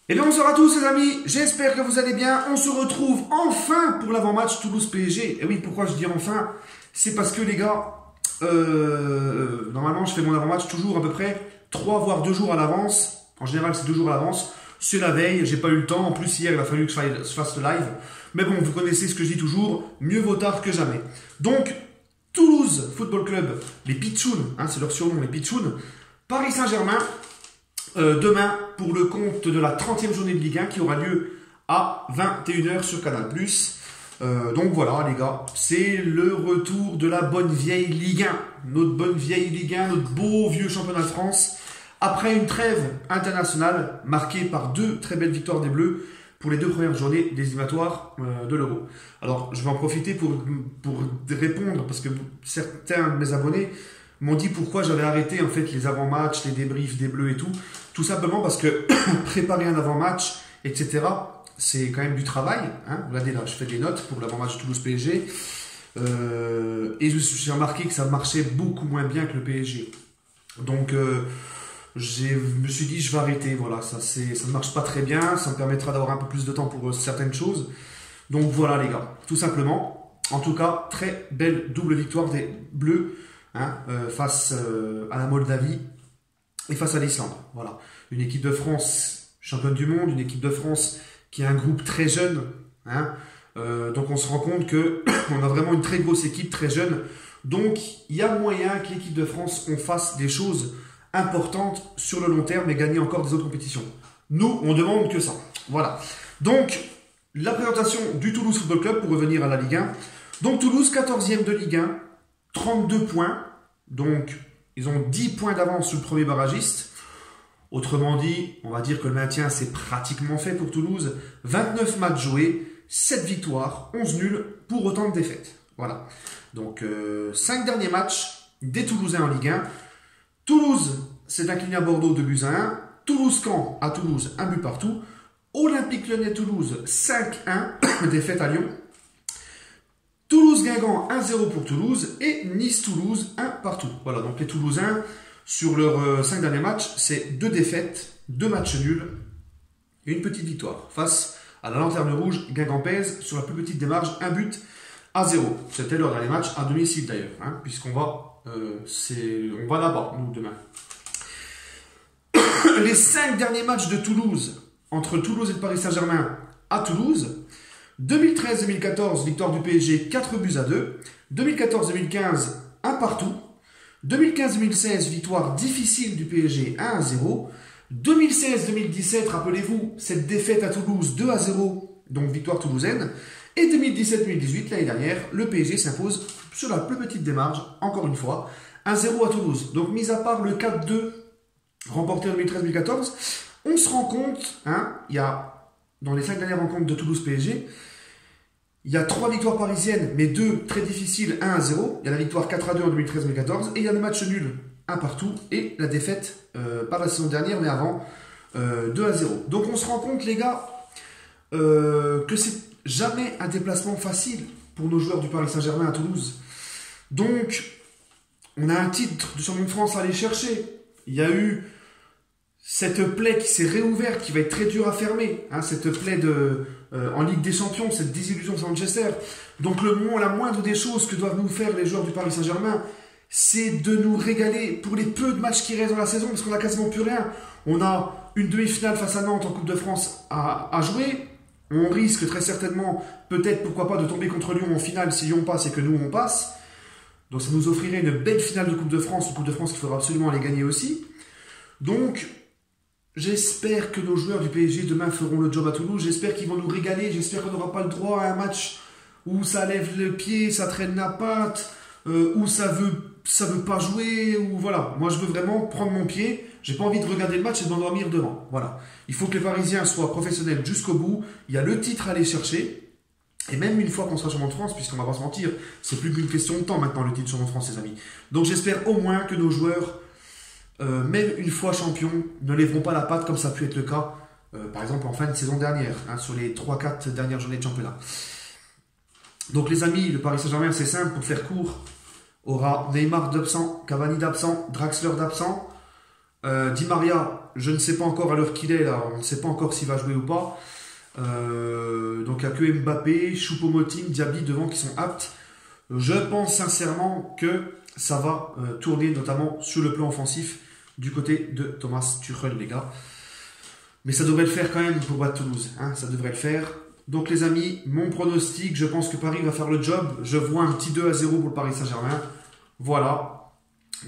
Eh bien bonsoir à tous les amis, j'espère que vous allez bien. On se retrouve enfin pour l'avant-match Toulouse-PSG. Et oui, pourquoi je dis enfin? C'est parce que les gars, normalement je fais mon avant-match toujours à peu près 3 voire 2 jours à l'avance. En général c'est 2 jours à l'avance. C'est la veille, j'ai pas eu le temps. En plus hier il a fallu que je fasse le live. Mais bon, vous connaissez ce que je dis toujours, mieux vaut tard que jamais. Donc, Toulouse Football Club, les Pitchouns, hein, c'est leur surnom, les Pitchouns. Paris Saint-Germain, demain pour le compte de la 30e journée de Ligue 1 qui aura lieu à 21 h sur Canal+. Donc voilà les gars, c'est le retour de la bonne vieille Ligue 1. Notre bonne vieille Ligue 1, notre beau vieux championnat de France. Après une trêve internationale marquée par 2 très belles victoires des Bleus pour les 2 premières journées des éliminatoires de l'Euro. Alors je vais en profiter pour répondre parce que certains de mes abonnés m'ont dit pourquoi j'avais arrêté en fait les avant-matchs, les débriefs des Bleus et tout. Tout simplement parce que préparer un avant-match, etc., c'est quand même du travail. Hein. Regardez là, je fais des notes pour l'avant-match Toulouse-PSG. Et j'ai remarqué que ça marchait beaucoup moins bien que le PSG. Donc je me suis dit je vais arrêter. Voilà, ça ne marche pas très bien. Ça me permettra d'avoir un peu plus de temps pour certaines choses. Donc voilà les gars, tout simplement. En tout cas, très belle double victoire des Bleus. Hein, face à la Moldavie et face à l'Islande. Voilà. Une équipe de France championne du monde, une équipe de France qui a un groupe très jeune. Hein, donc on se rend compte qu'on a vraiment une très grosse équipe, très jeune. Donc il y a moyen que l'équipe de France on fasse des choses importantes sur le long terme et gagner encore des autres compétitions. Nous, on demande que ça. Voilà. Donc, la présentation du Toulouse Football Club pour revenir à la Ligue 1. Donc Toulouse, 14e de Ligue 1. 32 points, donc ils ont 10 points d'avance sur le premier barragiste. Autrement dit, on va dire que le maintien c'est pratiquement fait pour Toulouse. 29 matchs joués, 7 victoires, 11 nuls pour autant de défaites. Voilà. Donc 5 derniers matchs des Toulousains en Ligue 1. Toulouse s'est incliné à Bordeaux 2 buts à 1. Toulouse-Caen à Toulouse 1 but partout. Olympique Lyonnais-Toulouse 5-1, défaite à Lyon. Toulouse-Guingamp 1-0 pour Toulouse et Nice-Toulouse 1 partout. Voilà, donc les Toulousains, sur leurs 5 derniers matchs, c'est 2 défaites, 2 matchs nuls et une petite victoire face à la Lanterne Rouge Guingampaise sur la plus petite des marges, 1 but à 0. C'était leur dernier match à domicile d'ailleurs, hein, puisqu'on va, on va là-bas, nous, demain. Les 5 derniers matchs de Toulouse, entre Toulouse et le Paris Saint-Germain à Toulouse, 2013-2014, victoire du PSG, 4 buts à 2. 2014-2015, 1 partout. 2015-2016, victoire difficile du PSG, 1 à 0. 2016-2017, rappelez-vous, cette défaite à Toulouse, 2 à 0, donc victoire toulousaine. Et 2017-2018, l'année dernière, le PSG s'impose sur la plus petite des marges, encore une fois, 1-0 à Toulouse. Donc, mis à part le 4-2 remporté en 2013-2014, on se rend compte, hein, il y a dans les 5 dernières rencontres de Toulouse-PSG, il y a 3 victoires parisiennes, mais 2 très difficiles, 1 à 0. Il y a la victoire 4 à 2 en 2013-2014, et il y a le match nul, 1 partout, et la défaite, pas la saison dernière, mais avant, 2 à 0. Donc on se rend compte, les gars, que c'est jamais un déplacement facile pour nos joueurs du Paris Saint-Germain à Toulouse. Donc, on a un titre de champion de France à aller chercher. Il y a eu cette plaie qui s'est réouverte, qui va être très dure à fermer, hein, cette plaie en Ligue des Champions, cette désillusion de Manchester. Donc la moindre des choses que doivent nous faire les joueurs du Paris Saint-Germain, c'est de nous régaler pour les peu de matchs qui restent dans la saison, parce qu'on n'a quasiment plus rien. On a une demi-finale face à Nantes en Coupe de France à jouer. On risque très certainement, peut-être, pourquoi pas, de tomber contre Lyon en finale si Lyon passe et que nous on passe. Donc ça nous offrirait une belle finale de Coupe de France, une Coupe de France qu'il faudra absolument aller gagner aussi. Donc, j'espère que nos joueurs du PSG demain feront le job à Toulouse. J'espère qu'ils vont nous régaler. J'espère qu'on n'aura pas le droit à un match où ça lève le pied, ça traîne la patte, où ça veut pas jouer. Ou voilà. Moi, je veux vraiment prendre mon pied. J'ai pas envie de regarder le match et de m'endormir devant. Voilà. Il faut que les Parisiens soient professionnels jusqu'au bout. Il y a le titre à aller chercher. Et même une fois qu'on sera champion de France, puisqu'on va pas se mentir, c'est plus qu'une question de temps maintenant le titre champion de France, les amis. Donc j'espère au moins que nos joueurs, même une fois champions, ne lèveront pas la patte comme ça a pu être le cas, par exemple en fin de saison dernière, hein, sur les 3-4 dernières journées de championnat. Donc les amis, le Paris Saint-Germain, c'est simple, pour faire court, aura Neymar d'absent, Cavani d'absent, Draxler d'absent, Di Maria, je ne sais pas encore à l'heure qu'il est là, on ne sait pas encore s'il va jouer ou pas. Donc il n'y a que Mbappé, Choupo-Moting, Diaby devant qui sont aptes. Je pense sincèrement que ça va tourner notamment sur le plan offensif du côté de Thomas Tuchel, les gars. Mais ça devrait le faire quand même pour battre Toulouse, hein, ça devrait le faire. Donc les amis, mon pronostic, je pense que Paris va faire le job. Je vois un petit 2-0 pour le Paris Saint-Germain. Voilà.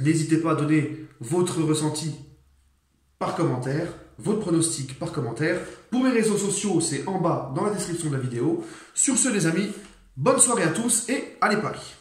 N'hésitez pas à donner votre ressenti par commentaire, votre pronostic par commentaire. Pour mes réseaux sociaux, c'est en bas dans la description de la vidéo. Sur ce les amis, bonne soirée à tous et allez Paris!